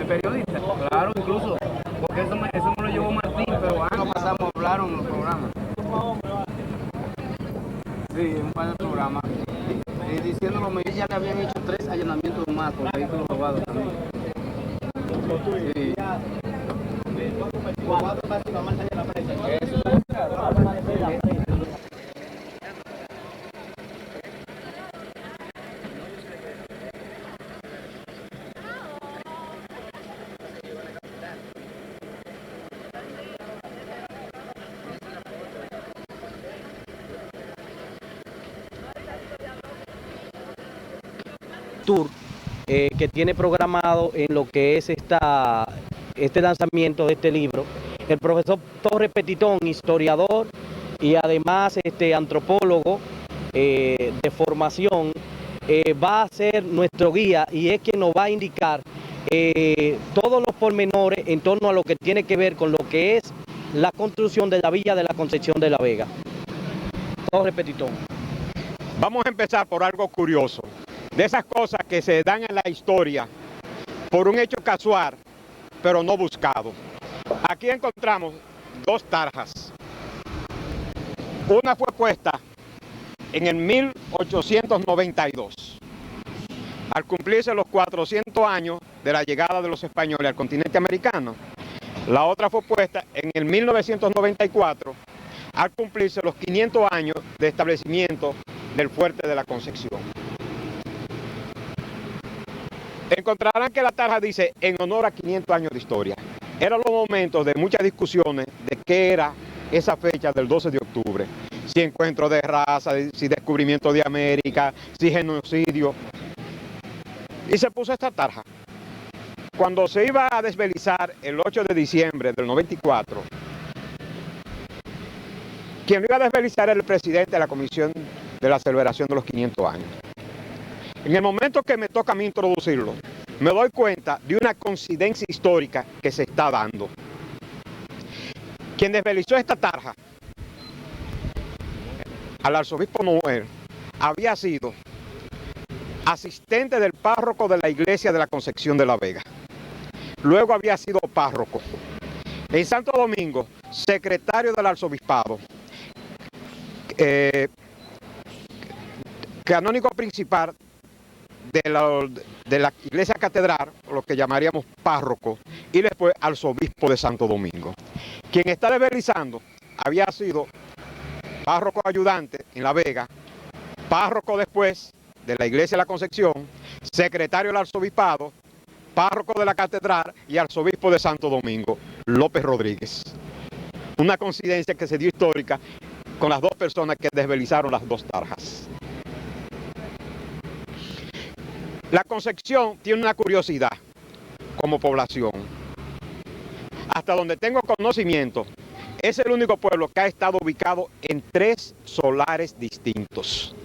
periodista. Claro, incluso, porque eso me lo llevó Martín, pero antes pasamos a hablar en los programas. Sí, un par de programas. Y diciendo lo mismo, ya le habían hecho 3 allanamientos más por vehículos robados también. Sí. Tour que tiene programado en lo que es este lanzamiento de este libro. El profesor Torres Petitón, historiador y además antropólogo de formación, va a ser nuestro guía y es quien nos va a indicar todos los pormenores en torno a lo que tiene que ver con lo que es la construcción de la Villa de la Concepción de la Vega. Torres Petitón. Vamos a empezar por algo curioso, de esas cosas que se dan en la historia por un hecho casual, pero no buscado. Aquí encontramos 2 tarjas. Una fue puesta en el 1892, al cumplirse los 400 años de la llegada de los españoles al continente americano. La otra fue puesta en el 1994, al cumplirse los 500 años de establecimiento del Fuerte de la Concepción. Encontrarán que la tarja dice en honor a 500 años de historia. Eran los momentos de muchas discusiones de qué era esa fecha del 12 de octubre. Si encuentro de raza, si descubrimiento de América, si genocidio. Y se puso esta tarja. Cuando se iba a desvelizar el 8 de diciembre del 94, quien lo iba a desvelizar era el presidente de la Comisión de la Celebración de los 500 años. En el momento que me toca a mí introducirlo, me doy cuenta de una coincidencia histórica que se está dando. Quien desvelizó esta tarja al arzobispo Noel había sido asistente del párroco de la iglesia de la Concepción de la Vega. Luego había sido párroco. En Santo Domingo, secretario del arzobispado, canónigo principal de la iglesia catedral, lo que llamaríamos párroco, y después arzobispo de Santo Domingo. Quien está desvelizando había sido párroco ayudante en La Vega, párroco después de la iglesia de la Concepción, secretario del arzobispado, párroco de la catedral y arzobispo de Santo Domingo, López Rodríguez. Una coincidencia que se dio histórica con las 2 personas que desvelizaron las 2 tarjas. La Concepción tiene una curiosidad como población. Hasta donde tengo conocimiento, es el único pueblo que ha estado ubicado en 3 solares distintos.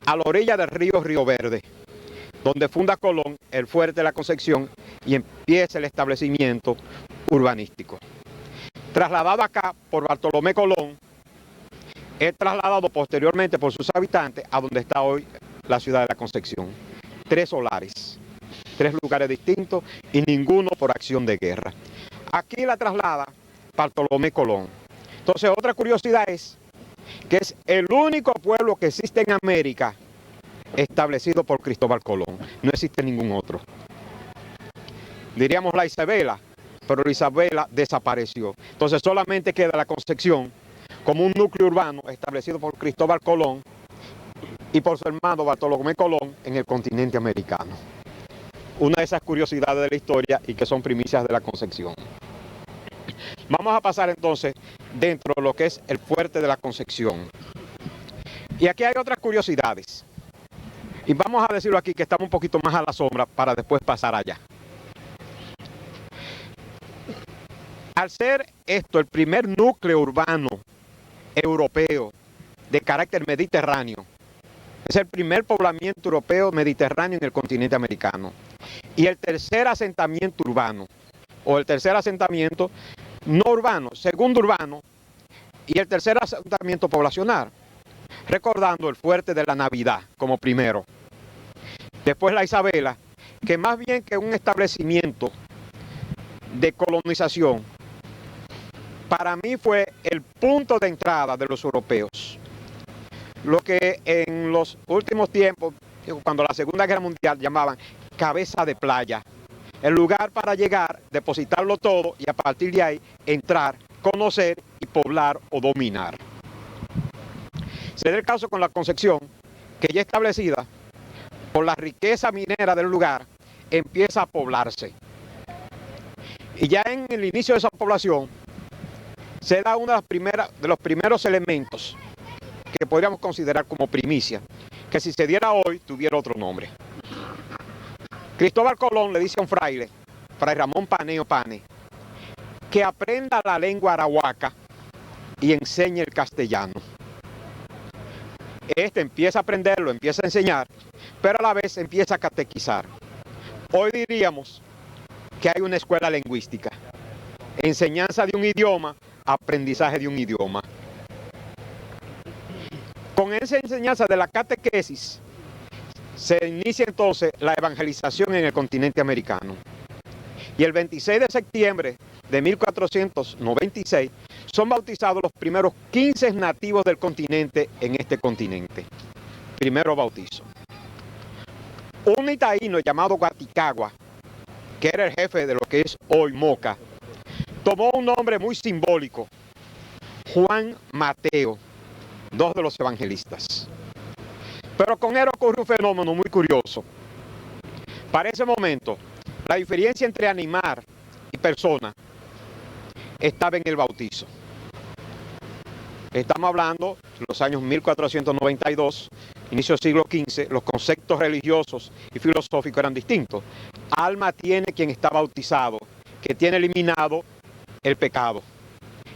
A la orilla del Río Verde, donde funda Colón el Fuerte de la Concepción y empieza el establecimiento urbanístico. Trasladado acá por Bartolomé Colón, es trasladado posteriormente por sus habitantes a donde está hoy la ciudad de la Concepción. 3 solares, 3 lugares distintos y ninguno por acción de guerra. Aquí la traslada Bartolomé Colón. Entonces, otra curiosidad es que es el único pueblo que existe en América establecido por Cristóbal Colón. No existe ningún otro. Diríamos la Isabela, pero la Isabela desapareció. Entonces solamente queda la Concepción como un núcleo urbano establecido por Cristóbal Colón y por su hermano Bartolomé Colón en el continente americano. Una de esas curiosidades de la historia y que son primicias de la Concepción. Vamos a pasar entonces dentro de lo que es el Fuerte de la Concepción. Y aquí hay otras curiosidades. Y vamos a decirlo aquí que estamos un poquito más a la sombra para después pasar allá. Al ser esto el primer núcleo urbano europeo de carácter mediterráneo, es el primer poblamiento europeo mediterráneo en el continente americano. Y el tercer asentamiento urbano, o el tercer asentamiento no urbano, segundo urbano, y el tercer asentamiento poblacional, recordando el Fuerte de la Navidad como primero. Después la Isabela que más bien que un establecimiento de colonización, para mí fue el punto de entrada de los europeos. Lo que en los últimos tiempos, cuando la Segunda Guerra Mundial, llamaban cabeza de playa. El lugar para llegar, depositarlo todo y a partir de ahí entrar, conocer y poblar o dominar. Se da el caso con la Concepción, que ya establecida por la riqueza minera del lugar, empieza a poblarse. Y ya en el inicio de esa población se da uno de los primeros elementos que podríamos considerar como primicia, que si se diera hoy tuviera otro nombre. Cristóbal Colón le dice a un fraile, Fray Ramón Paneo Pane, que aprenda la lengua arahuaca y enseñe el castellano. Este empieza a aprenderlo, empieza a enseñar, pero a la vez empieza a catequizar. Hoy diríamos que hay una escuela lingüística, enseñanza de un idioma, aprendizaje de un idioma. Con esa enseñanza de la catequesis se inicia entonces la evangelización en el continente americano. Y el 26 de septiembre de 1496 son bautizados los primeros 15 nativos del continente en este continente. Primero bautizo. Un itaíno llamado Guaticagua, que era el jefe de lo que es hoy Moca, tomó un nombre muy simbólico, Juan Mateo, dos de los evangelistas. Pero con él ocurre un fenómeno muy curioso. Para ese momento, la diferencia entre animal y persona estaba en el bautizo. Estamos hablando de los años 1492, inicio del siglo XV, los conceptos religiosos y filosóficos eran distintos. Alma tiene quien está bautizado, que tiene eliminado el pecado.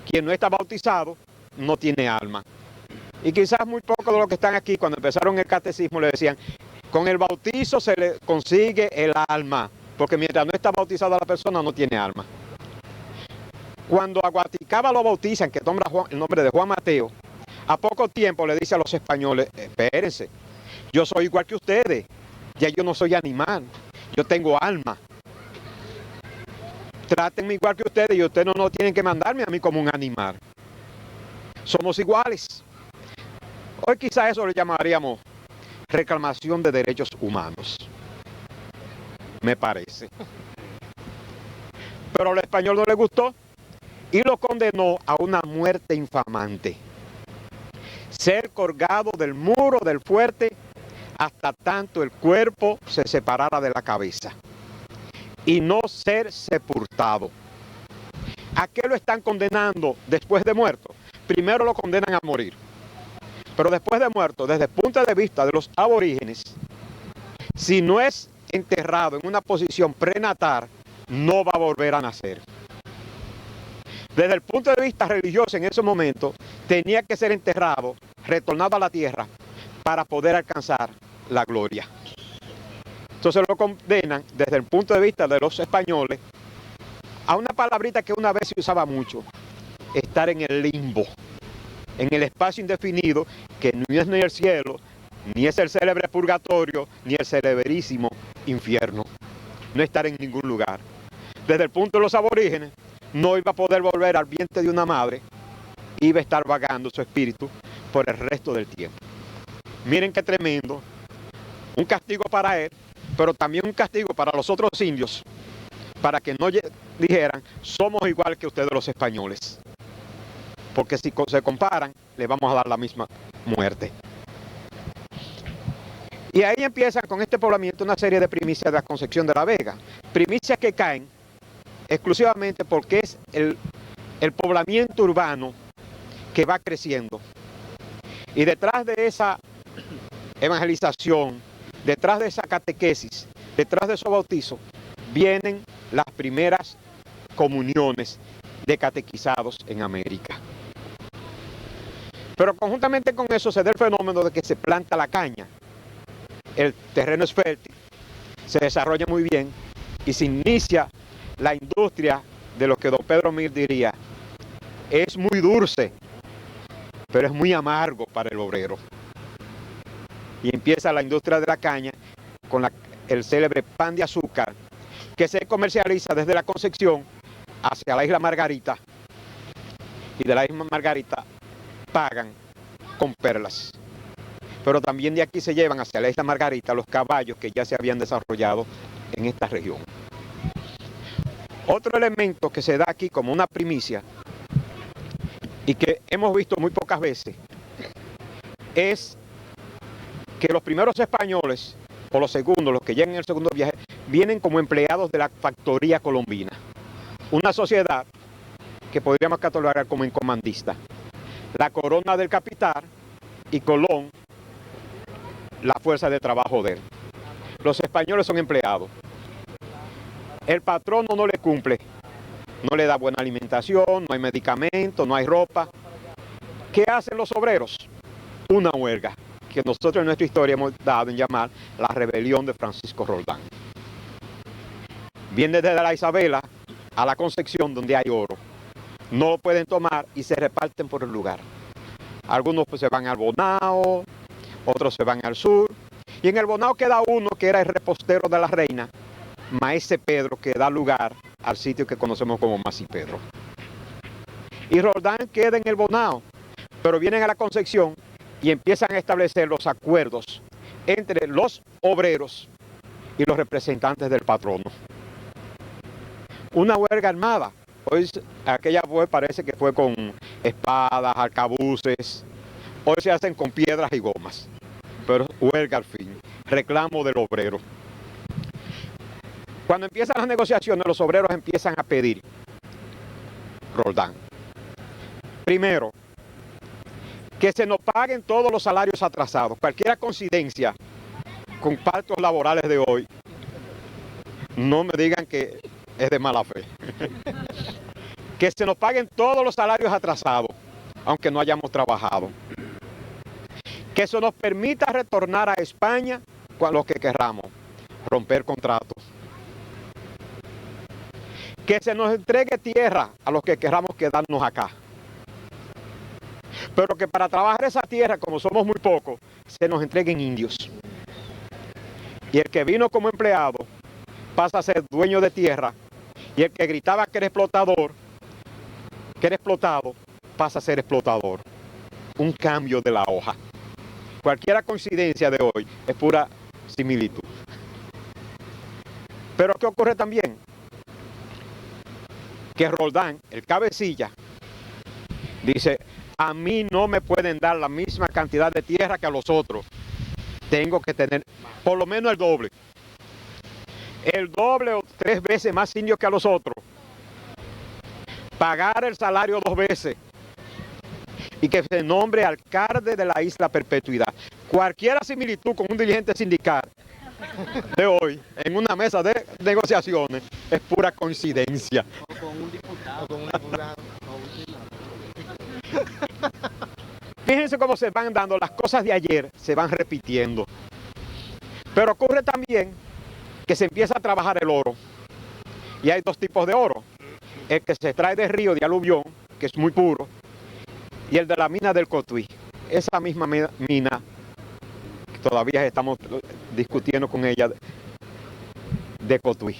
Quien no está bautizado no tiene alma. Y quizás muy pocos de los que están aquí, cuando empezaron el catecismo, le decían, con el bautizo se le consigue el alma, porque mientras no está bautizada la persona no tiene alma. Cuando a Guaticagua lo bautizan, que toma el nombre de Juan Mateo, a poco tiempo le dice a los españoles, espérense, yo soy igual que ustedes, ya yo no soy animal, yo tengo alma. Trátenme igual que ustedes y ustedes no tienen que mandarme a mí como un animal. Somos iguales. Hoy quizás eso le llamaríamos reclamación de derechos humanos. Me parece. Pero al español no le gustó y lo condenó a una muerte infamante. Ser colgado del muro del fuerte hasta tanto el cuerpo se separara de la cabeza. Y no ser sepultado. ¿A qué lo están condenando después de muerto? Primero lo condenan a morir. Pero después de muerto, desde el punto de vista de los aborígenes, si no es enterrado en una posición prenatal, no va a volver a nacer. Desde el punto de vista religioso en ese momento, tenía que ser enterrado, retornado a la tierra, para poder alcanzar la gloria. Entonces lo condenan desde el punto de vista de los españoles a una palabrita que una vez se usaba mucho, estar en el limbo, en el espacio indefinido, que no es ni el cielo, ni es el célebre purgatorio, ni el celebrísimo infierno. No estar en ningún lugar. Desde el punto de los aborígenes, no iba a poder volver al vientre de una madre, iba a estar vagando su espíritu por el resto del tiempo. Miren qué tremendo, un castigo para él, pero también un castigo para los otros indios, para que no dijeran, somos igual que ustedes los españoles. Porque si se comparan, le vamos a dar la misma muerte. Y ahí empiezan con este poblamiento una serie de primicias de la Concepción de la Vega. Primicias que caen exclusivamente porque es el poblamiento urbano que va creciendo. Y detrás de esa evangelización, detrás de esa catequesis, detrás de esos bautizos, vienen las primeras comuniones de catequizados en América. Pero conjuntamente con eso se da el fenómeno de que se planta la caña. El terreno es fértil, se desarrolla muy bien y se inicia la industria de lo que don Pedro Mir diría, es muy dulce, pero es muy amargo para el obrero. Y empieza la industria de la caña con el célebre pan de azúcar azúcar que se comercializa desde la Concepción hacia la isla Margarita, y de la isla Margarita pagan con perlas. Pero también de aquí se llevan hacia la isla Margarita los caballos que ya se habían desarrollado en esta región. Otro elemento que se da aquí como una primicia y que hemos visto muy pocas veces es que los primeros españoles, o los segundos, los que llegan en el segundo viaje, vienen como empleados de la factoría colombina, una sociedad que podríamos catalogar como encomandista. La corona del capital y Colón la fuerza de trabajo de él. Los españoles son empleados. El patrono no le cumple, no le da buena alimentación, no hay medicamentos, no hay ropa. ¿Qué hacen los obreros? Una huelga, que nosotros en nuestra historia hemos dado en llamar la rebelión de Francisco Roldán. Viene desde la Isabela a la Concepción, donde hay oro. No lo pueden tomar y se reparten por el lugar. Algunos pues se van al Bonao, otros se van al sur. Y en el Bonao queda uno que era el repostero de la reina, Maese Pedro, que da lugar al sitio que conocemos como Masipedro. Y Roldán queda en el Bonao, pero vienen a la Concepción y empiezan a establecer los acuerdos entre los obreros y los representantes del patrono. Una huelga armada. Hoy, aquella vez parece que fue con espadas, arcabuces. Hoy se hacen con piedras y gomas. Pero huelga al fin. Reclamo del obrero. Cuando empiezan las negociaciones, los obreros empiezan a pedir, Roldán, primero, que se nos paguen todos los salarios atrasados. Cualquier coincidencia con pactos laborales de hoy, no me digan que es de mala fe. Que se nos paguen todos los salarios atrasados, aunque no hayamos trabajado. Que se nos permita retornar a España con lo que querramos, romper contratos. Que se nos entregue tierra a los que queramos quedarnos acá. Pero que para trabajar esa tierra, como somos muy pocos, se nos entreguen indios. Y el que vino como empleado pasa a ser dueño de tierra, y el que gritaba que era explotador, que era explotado, pasa a ser explotador. Un cambio de la hoja. Cualquier coincidencia de hoy es pura similitud. Pero ¿qué ocurre también? Que Roldán, el cabecilla, dice, a mí no me pueden dar la misma cantidad de tierra que a los otros. Tengo que tener por lo menos el doble. El doble o 3 veces más indios que a los otros. Pagar el salario 2 veces. Y que se nombre alcalde de la Isla Perpetuidad. Cualquier similitud con un dirigente sindical de hoy, en una mesa de negociaciones, es pura coincidencia. O con un diputado. O con un diputado. Fíjense cómo se van dando las cosas de ayer, se van repitiendo. Pero ocurre también que se empieza a trabajar el oro. Y hay 2 tipos de oro. El que se trae del río de aluvión, que es muy puro, y el de la mina del Cotuí. Esa misma mina, que todavía estamos discutiendo con ella, de Cotuí.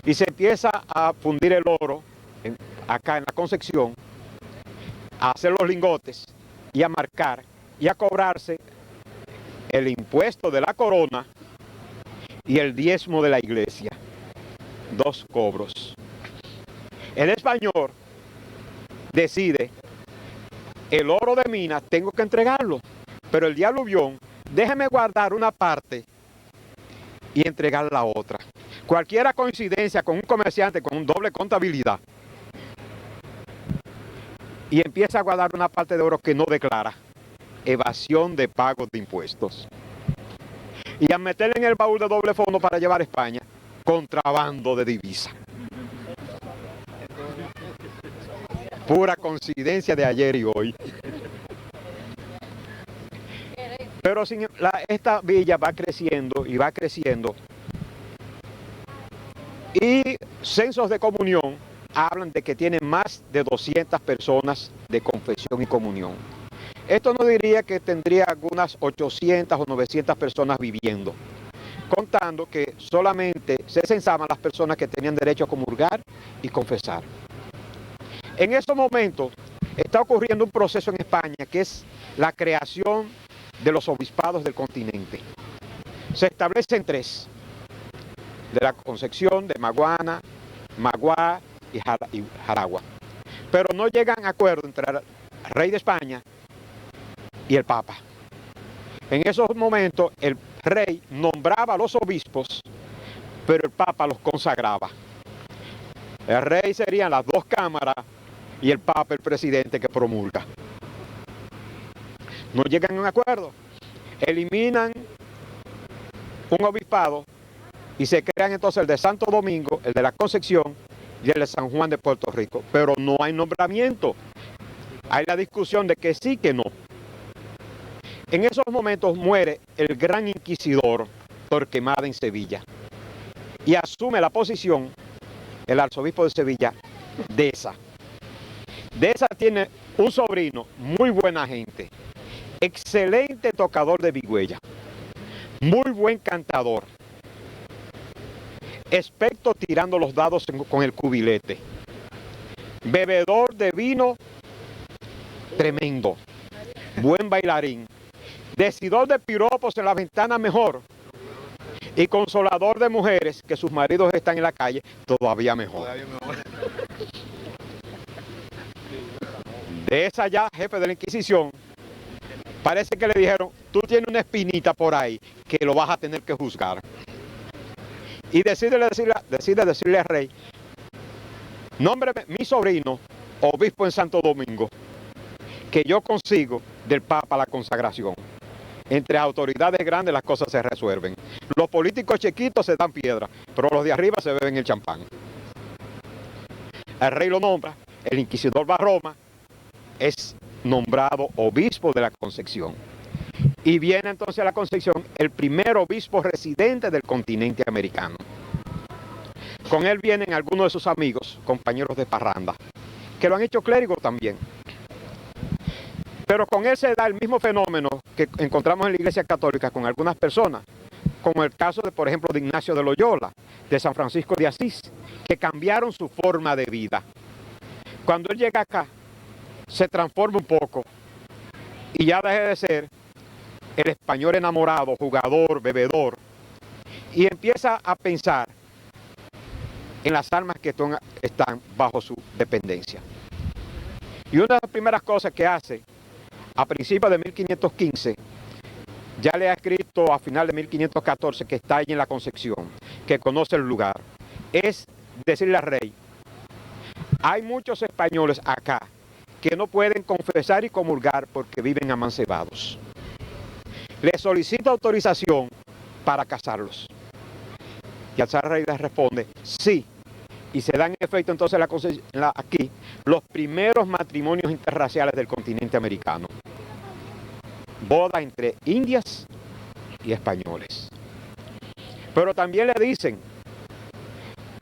Y se empieza a fundir el oro acá en la Concepción, a hacer los lingotes y a marcar y a cobrarse el impuesto de la corona y el diezmo de la iglesia. 2 cobros. El español decide, el oro de mina tengo que entregarlo, pero el de aluvión, déjeme guardar una parte y entregar la otra. Cualquier coincidencia con un comerciante con un doble contabilidad y empieza a guardar una parte de oro que no declara, evasión de pagos de impuestos. Y a meterle en el baúl de doble fondo para llevar a España, contrabando de divisa. Pura coincidencia de ayer y hoy. Pero esta villa va creciendo y va creciendo. Y censos de comunión hablan de que tiene más de 200 personas de confesión y comunión. Esto no diría que tendría algunas 800 o 900 personas viviendo, contando que solamente se censaban las personas que tenían derecho a comulgar y confesar. En estos momentos está ocurriendo un proceso en España que es la creación de los obispados del continente. Se establecen tres: de la Concepción, de Maguana, Magua y Jaragua. Pero no llegan a acuerdo entre el rey de España y el Papa. En esos momentos el rey nombraba a los obispos, pero el Papa los consagraba. El rey serían las dos cámaras y el Papa el presidente que promulga. No llegan a un acuerdo. Eliminan un obispado y se crean entonces el de Santo Domingo, el de la Concepción y el de San Juan de Puerto Rico. Pero no hay nombramiento. Hay la discusión de que sí, que no. En esos momentos muere el gran inquisidor Torquemada en Sevilla y asume la posición el arzobispo de Sevilla, Deza. Deza tiene un sobrino, muy buena gente, excelente tocador de vigüella, muy buen cantador, experto tirando los dados con el cubilete, bebedor de vino tremendo, buen bailarín, decidor de piropos en la ventana mejor y consolador de mujeres que sus maridos están en la calle todavía mejor. De esa ya jefe de la Inquisición, parece que le dijeron: tú tienes una espinita por ahí que lo vas a tener que juzgar. Y decide decirle al rey: nómbreme mi sobrino obispo en Santo Domingo, que yo consigo del Papa la consagración. Entre autoridades grandes las cosas se resuelven. Los políticos chiquitos se dan piedra, pero los de arriba se beben el champán. El rey lo nombra, el inquisidor va a Roma, es nombrado obispo de la Concepción. Y viene entonces a la Concepción el primer obispo residente del continente americano. Con él vienen algunos de sus amigos, compañeros de parranda, que lo han hecho clérigos también. Pero con él se da el mismo fenómeno que encontramos en la Iglesia Católica con algunas personas, como el caso de, por ejemplo, de Ignacio de Loyola, de San Francisco de Asís, que cambiaron su forma de vida. Cuando él llega acá, se transforma un poco y ya deja de ser el español enamorado, jugador, bebedor, y empieza a pensar en las almas que están bajo su dependencia. Y una de las primeras cosas que hace a principios de 1515, ya le ha escrito a final de 1514, que está ahí en la Concepción, que conoce el lugar, es decirle al rey: hay muchos españoles acá que no pueden confesar y comulgar porque viven amancebados. Le solicita autorización para casarlos. Y el rey le responde: sí. Y se dan en efecto entonces aquí los primeros matrimonios interraciales del continente americano. Boda entre indias y españoles. Pero también le dicen: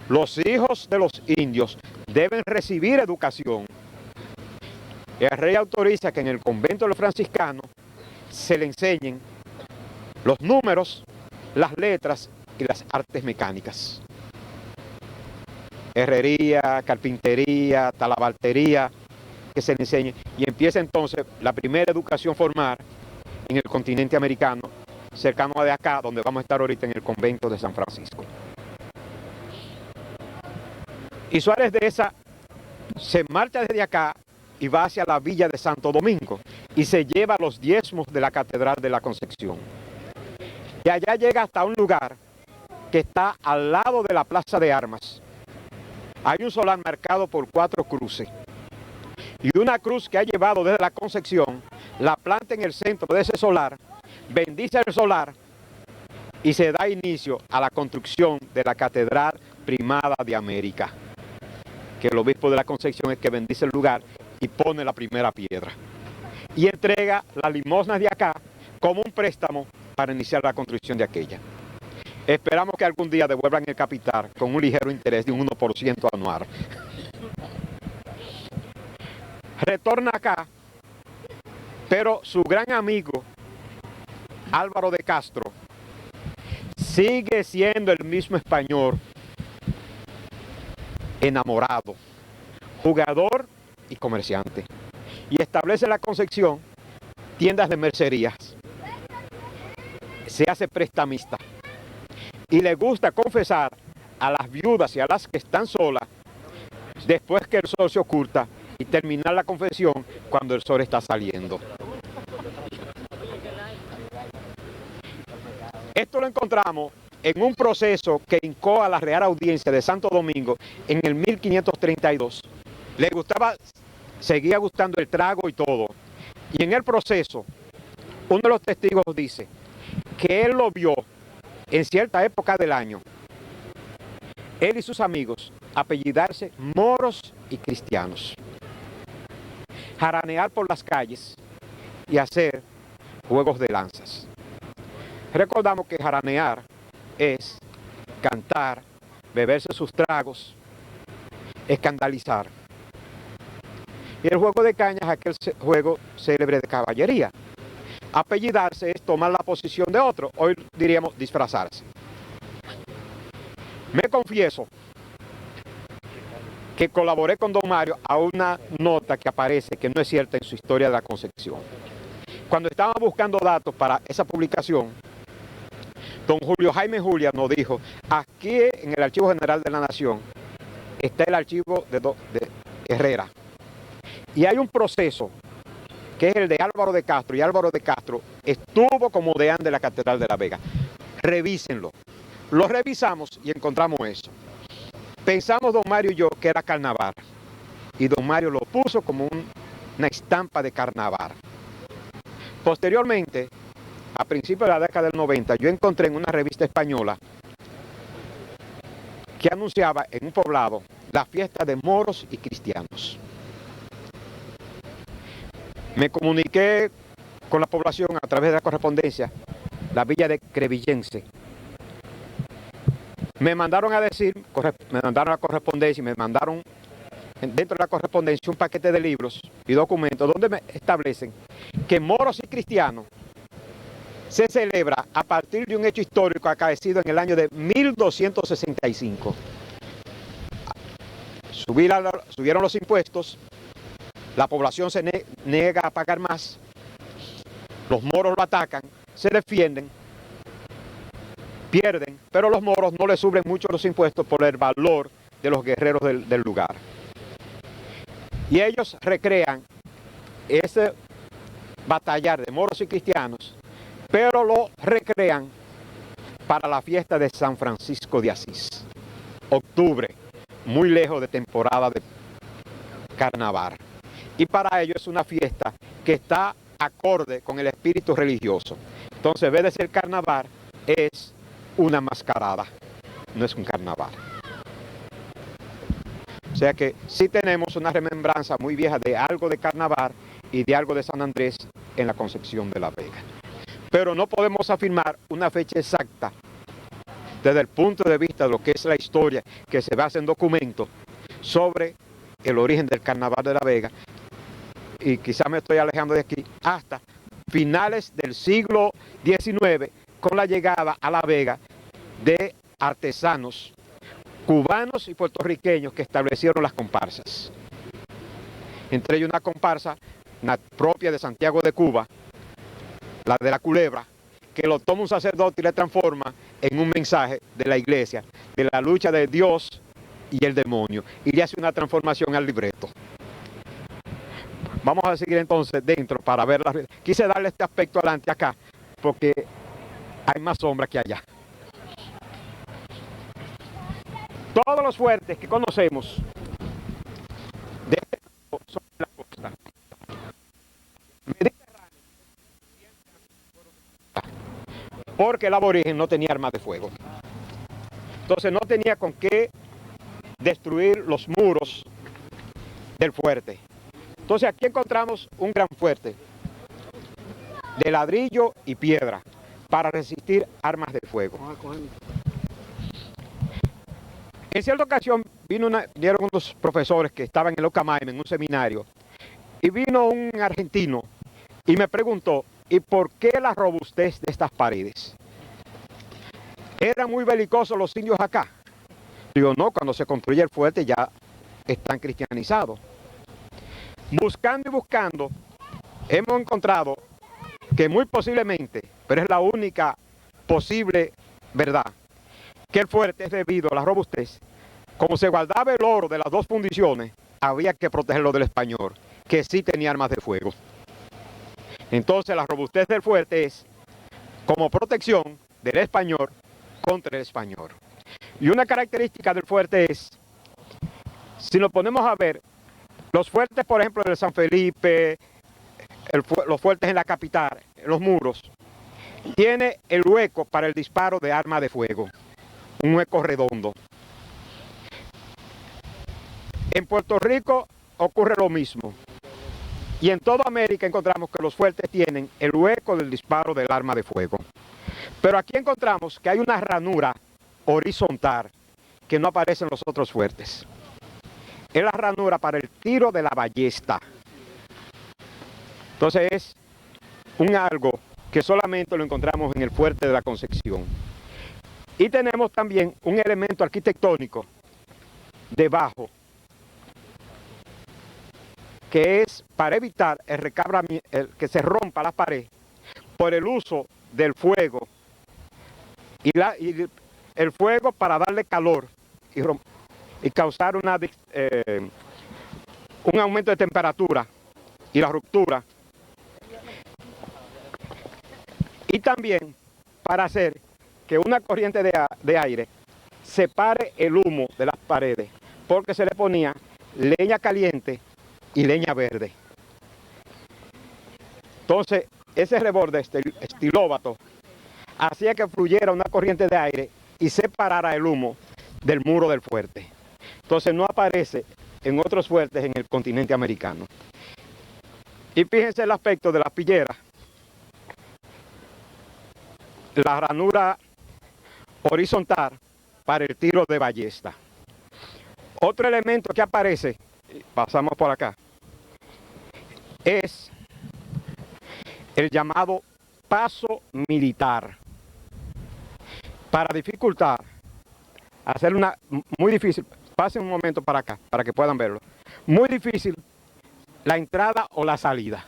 los hijos de los indios deben recibir educación. El rey autoriza que en el convento de los franciscanos se le enseñen los números, las letras y las artes mecánicas. Herrería, carpintería, talabartería, que se le enseñe. Y empieza entonces la primera educación formal en el continente americano, cercano de acá, donde vamos a estar ahorita, en el convento de San Francisco. Y Suárez de Eza se marcha desde acá y va hacia la villa de Santo Domingo y se lleva los diezmos de la Catedral de la Concepción. Y allá llega hasta un lugar que está al lado de la Plaza de Armas. Hay un solar marcado por 4 cruces. Y una cruz que ha llevado desde la Concepción, la planta en el centro de ese solar, bendice el solar y se da inicio a la construcción de la Catedral Primada de América. Que el obispo de la Concepción es que bendice el lugar y pone la primera piedra. Y entrega las limosnas de acá como un préstamo para iniciar la construcción de aquella. Esperamos que algún día devuelvan el capital con un ligero interés de un 1% anual. Retorna acá, pero su gran amigo Álvaro de Castro sigue siendo el mismo español, enamorado, jugador y comerciante. Y establece en la Concepción tiendas de mercerías. Se hace prestamista. Y le gusta confesar a las viudas y a las que están solas después que el sol se oculta y terminar la confesión cuando el sol está saliendo. Esto lo encontramos en un proceso que hincó a la Real Audiencia de Santo Domingo en el 1532. Le gustaba, seguía gustando el trago y todo. Y en el proceso, uno de los testigos dice que él lo vio en cierta época del año, él y sus amigos, apellidarse moros y cristianos, jaranear por las calles y hacer juegos de lanzas. Recordamos que jaranear es cantar, beberse sus tragos, escandalizar. Y el juego de caña es aquel juego célebre de caballería. Apellidarse es tomar la posición de otro, hoy diríamos disfrazarse. Me confieso que colaboré con don Mario a una nota que aparece que no es cierta en su historia de la Concepción. Cuando estaba buscando datos para esa publicación, don Julio Jaime Julia nos dijo, aquí en el Archivo General de la Nación está el archivo de Herrera. Y hay un proceso que es el de Álvaro de Castro, y Álvaro de Castro estuvo como deán de la Catedral de La Vega. Revísenlo. Lo revisamos y encontramos eso. Pensamos don Mario y yo que era carnaval, y don Mario lo puso como una estampa de carnaval. Posteriormente, a principios de la década del 90, yo encontré en una revista española que anunciaba en un poblado la fiesta de moros y cristianos. Me comuniqué con la población a través de la correspondencia, la villa de Crevillense. Me mandaron a decir, me mandaron la correspondencia y me mandaron dentro de la correspondencia un paquete de libros y documentos donde me establecen que moros y cristianos se celebra a partir de un hecho histórico acaecido en el año de 1265. Subieron los impuestos, la población se niega a pagar más, los moros lo atacan, se defienden, pierden, pero los moros no le suben mucho los impuestos por el valor de los guerreros del lugar. Y ellos recrean ese batallar de moros y cristianos, pero lo recrean para la fiesta de San Francisco de Asís, octubre, muy lejos de temporada de carnaval. Y para ellos es una fiesta que está acorde con el espíritu religioso. Entonces, en vez de ser carnaval, es una mascarada, no es un carnaval. O sea que sí tenemos una remembranza muy vieja de algo de carnaval y de algo de San Andrés en la Concepción de La Vega. Pero no podemos afirmar una fecha exacta desde el punto de vista de lo que es la historia que se basa en documentos sobre el origen del carnaval de La Vega, y quizás me estoy alejando de aquí, hasta finales del siglo XIX, con la llegada a La Vega de artesanos cubanos y puertorriqueños que establecieron las comparsas. Entre ellos una comparsa propia de Santiago de Cuba, la de la culebra, que lo toma un sacerdote y le transforma en un mensaje de la iglesia, de la lucha de Dios y el demonio, y le hace una transformación al libreto. Vamos a seguir entonces dentro para ver quise darle este aspecto adelante acá, porque hay más sombra que allá. Todos los fuertes que conocemos de este lado son de la costa mediterránea, porque el aborigen no tenía armas de fuego. Entonces no tenía con qué destruir los muros del fuerte. Entonces aquí encontramos un gran fuerte de ladrillo y piedra para resistir armas de fuego. En cierta ocasión dieron unos profesores que estaban en Locamaime en un seminario, y vino un argentino y me preguntó, ¿y por qué la robustez de estas paredes? ¿Eran muy belicosos los indios acá? Digo, no, cuando se construye el fuerte ya están cristianizados. Buscando y buscando, hemos encontrado que muy posiblemente, pero es la única posible verdad, que el fuerte es debido a la robustez. Como se guardaba el oro de las dos fundiciones, había que protegerlo del español, que sí tenía armas de fuego. Entonces la robustez del fuerte es como protección del español contra el español. Y una característica del fuerte es, si nos ponemos a ver, los fuertes, por ejemplo, del San Felipe, los fuertes en la capital, los muros, tiene el hueco para el disparo de arma de fuego, un hueco redondo. En Puerto Rico ocurre lo mismo. Y en toda América encontramos que los fuertes tienen el hueco del disparo del arma de fuego. Pero aquí encontramos que hay una ranura horizontal que no aparece en los otros fuertes. Es la ranura para el tiro de la ballesta. Entonces es un algo que solamente lo encontramos en el fuerte de la Concepción. Y tenemos también un elemento arquitectónico debajo, que es para evitar que se rompa la pared por el uso del fuego y el fuego para darle calor y causar un aumento de temperatura y la ruptura, y también para hacer que una corriente de aire separe el humo de las paredes, porque se le ponía leña caliente y leña verde. Entonces, ese reborde estilóbato hacía que fluyera una corriente de aire y separara el humo del muro del fuerte. Entonces no aparece en otros fuertes en el continente americano. Y fíjense el aspecto de la pillera. La ranura horizontal para el tiro de ballesta. Otro elemento que aparece, pasamos por acá, es el llamado paso militar. Para dificultar, hacer muy difícil, pasen un momento para acá, para que puedan verlo, muy difícil la entrada o la salida.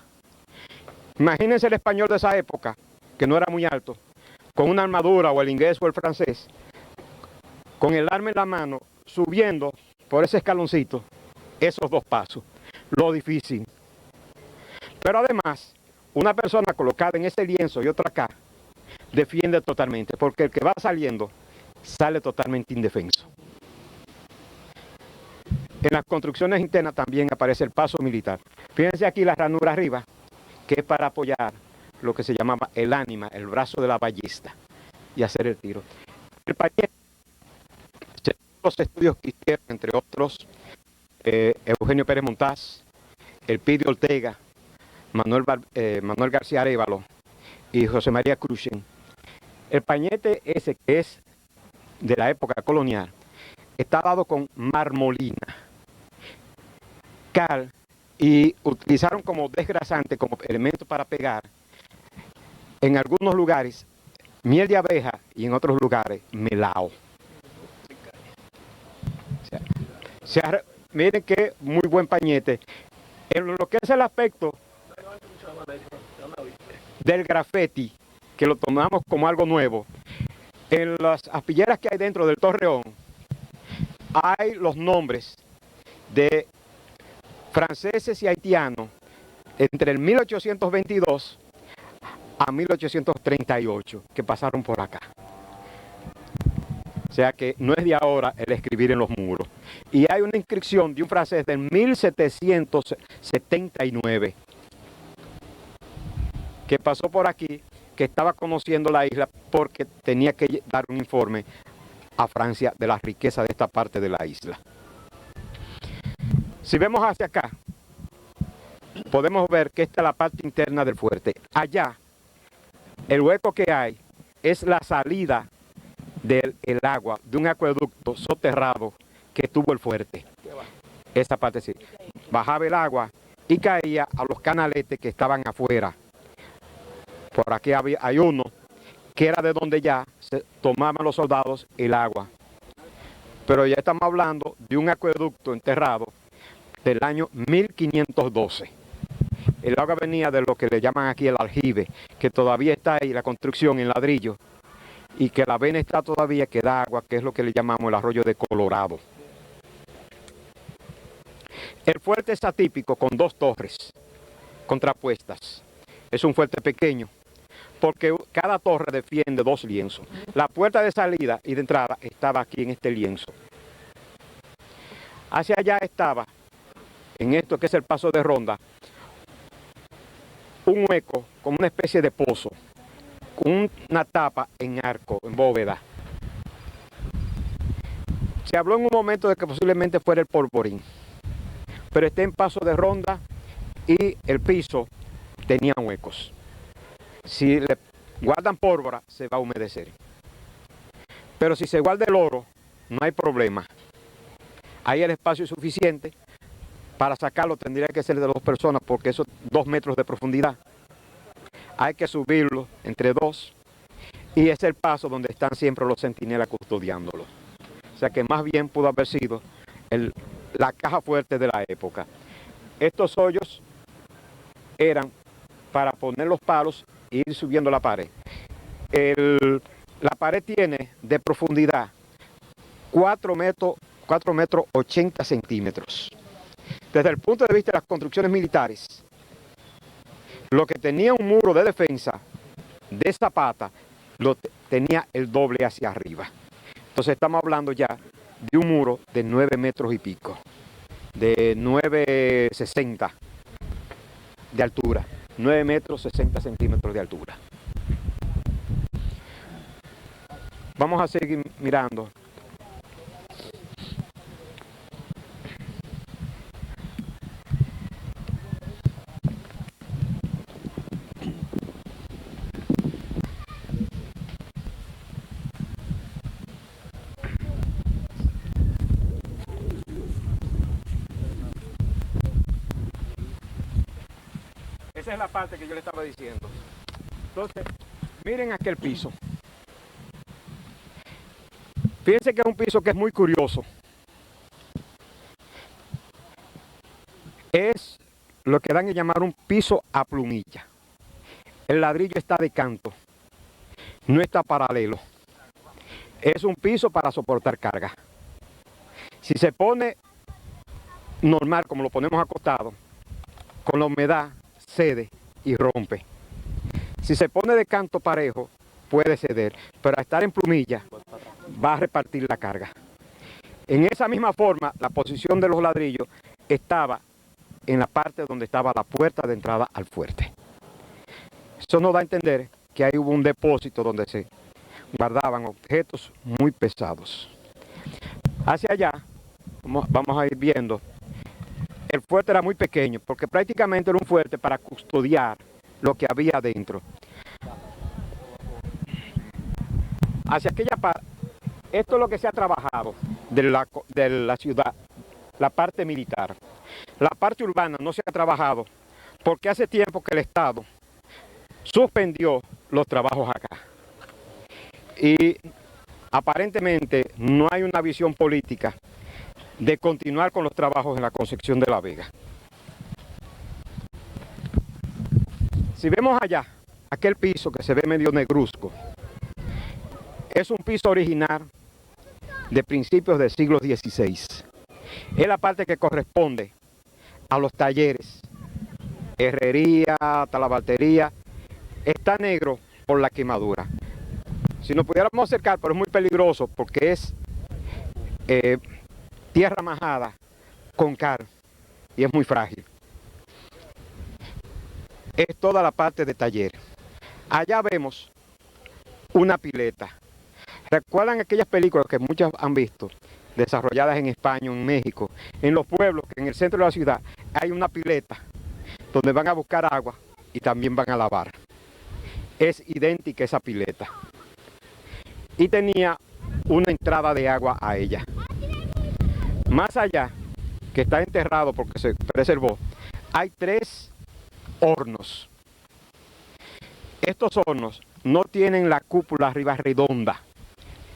Imagínense el español de esa época, que no era muy alto, con una armadura, o el inglés o el francés, con el arma en la mano, subiendo por ese escaloncito, esos dos pasos, lo difícil. Pero además, una persona colocada en ese lienzo y otra acá, defiende totalmente, porque el que va saliendo, sale totalmente indefenso. En las construcciones internas también aparece el paso militar. Fíjense aquí la ranura arriba, que es para apoyar lo que se llamaba el ánima, el brazo de la ballesta, y hacer el tiro. El pañete, los estudios que hicieron, entre otros, Eugenio Pérez Montaz, Elpidio Ortega, Manuel García Arévalo y José María Cruchen. El pañete ese, que es de la época colonial, está dado con marmolina, cal, y utilizaron como desgrasante, como elemento para pegar, en algunos lugares, miel de abeja y en otros lugares, melao. Miren qué muy buen pañete. En lo que es el aspecto del graffiti, que lo tomamos como algo nuevo, en las aspilleras que hay dentro del torreón, hay los nombres de franceses y haitianos entre el 1822 a 1838 que pasaron por acá. O sea que no es de ahora el escribir en los muros. Y hay una inscripción de un francés del 1779 que pasó por aquí, que estaba conociendo la isla porque tenía que dar un informe a Francia de la riqueza de esta parte de la isla. Si vemos hacia acá, podemos ver que esta es la parte interna del fuerte. Allá, el hueco que hay es la salida del agua de un acueducto soterrado que tuvo el fuerte. Esa parte sí. Bajaba el agua y caía a los canaletes que estaban afuera. Por aquí hay uno que era de donde ya se tomaban los soldados el agua. Pero ya estamos hablando de un acueducto enterrado del año 1512. El agua venía de lo que le llaman aquí el aljibe, que todavía está ahí, la construcción en ladrillo, y que la vena está todavía que da agua, que es lo que le llamamos el arroyo de Colorado. El fuerte es atípico con dos torres contrapuestas. Es un fuerte pequeño, porque cada torre defiende dos lienzos. La puerta de salida y de entrada estaba aquí en este lienzo. Hacia allá estaba, en esto que es el paso de ronda, un hueco como una especie de pozo, con una tapa en arco, en bóveda. Se habló en un momento de que posiblemente fuera el polvorín, pero está en paso de ronda y el piso tenía huecos. Si le guardan pólvora, se va a humedecer. Pero si se guarda el oro, no hay problema. Ahí el espacio es suficiente. Para sacarlo tendría que ser de 2 personas, porque esos 2 metros de profundidad hay que subirlo entre 2, y es el paso donde están siempre los centinelas custodiándolo. O sea que más bien pudo haber sido la caja fuerte de la época. Estos hoyos eran para poner los palos e ir subiendo la pared. La pared tiene de profundidad 4 metros 80 centímetros. Desde el punto de vista de las construcciones militares, lo que tenía un muro de defensa de Zapata, lo tenía el doble hacia arriba. Entonces estamos hablando ya de un muro de 9 metros y pico, de 9,60 de altura, 9 metros 60 centímetros de altura. Vamos a seguir mirando. Esa es la parte que yo le estaba diciendo. Entonces, miren aquel piso. Fíjense que es un piso que es muy curioso. Es lo que dan a llamar un piso a plumilla. El ladrillo está de canto, no está paralelo. Es un piso para soportar carga. Si se pone normal, como lo ponemos acostado, con la humedad cede y rompe. Si se pone de canto parejo, puede ceder, pero al estar en plumilla va a repartir la carga. En esa misma forma, la posición de los ladrillos estaba en la parte donde estaba la puerta de entrada al fuerte. Eso nos da a entender que ahí hubo un depósito donde se guardaban objetos muy pesados. Hacia allá, vamos a ir viendo, el fuerte era muy pequeño, porque prácticamente era un fuerte para custodiar lo que había adentro. Hacia aquella parte, esto es lo que se ha trabajado de la ciudad, la parte militar. La parte urbana no se ha trabajado, porque hace tiempo que el Estado suspendió los trabajos acá. Y aparentemente no hay una visión política de continuar con los trabajos en la Concepción de la Vega. Si vemos allá, aquel piso que se ve medio negruzco, es un piso original de principios del siglo XVI. Es la parte que corresponde a los talleres, herrería, talabartería. Está negro por la quemadura. Si nos pudiéramos acercar, pero es muy peligroso porque es tierra majada con cal y es muy frágil. Es toda la parte de taller. Allá vemos una pileta. ¿Recuerdan aquellas películas que muchos han visto, desarrolladas en España, en México, en los pueblos, que en el centro de la ciudad hay una pileta donde van a buscar agua y también van a lavar? Es idéntica esa pileta. Y tenía una entrada de agua a ella. Más allá, que está enterrado porque se preservó, hay 3 hornos. Estos hornos no tienen la cúpula arriba redonda,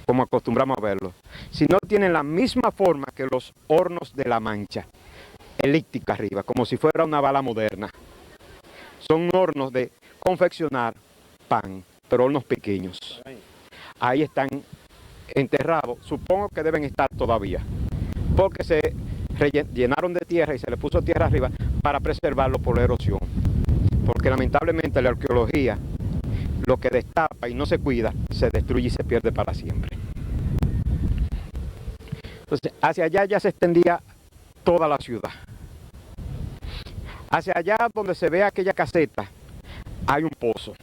como acostumbramos a verlo, sino tienen la misma forma que los hornos de La Mancha, elíptica arriba, como si fuera una bala moderna. Son hornos de confeccionar pan, pero hornos pequeños. Ahí están enterrados, supongo que deben estar todavía, porque se llenaron de tierra y se le puso tierra arriba para preservarlo por la erosión. Porque lamentablemente la arqueología, lo que destapa y no se cuida, se destruye y se pierde para siempre. Entonces, hacia allá ya se extendía toda la ciudad. Hacia allá donde se ve aquella caseta, hay un pozo.